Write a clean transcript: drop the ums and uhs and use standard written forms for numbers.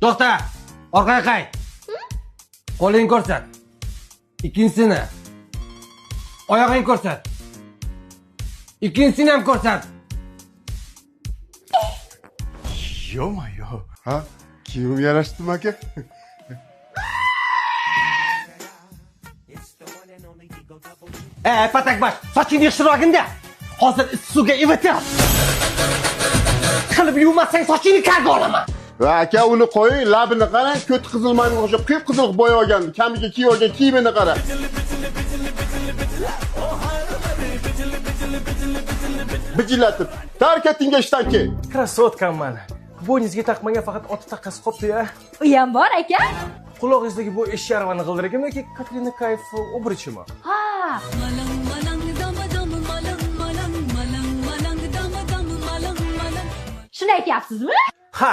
To'xta. Orqaga qay. Qo'lingni ko'rsat. Ikkinchisini. Oyog'ingni ko'rsat. Ikkinchisini ham ko'rsat. Yo-mayo. Ha? Kiyim yarashdimi aka? Patakbash, sochingni yig'ishtirog'inda. Hozir suvga ivitar. Qilib yuvmasang sochingni karga olaman. Va aka uni qo'ying, labini qarang, ko'ti qizilmanga o'xshab qip-qizil bo'yab olgan, kamiga kiyib olgan kiyimini qara. Bijilatib, tark etingga ishdan kel. Krasotkaman. Bo'yningizga taqmagan faqat oti taqqasi qopdi-ya. U ham bor aka? Qulog'ingizdagi bu eshyaravani g'ildiragimi yoki Katrina Kayf obrichimi? Ha. Shuni aytyapsizmi? Ha,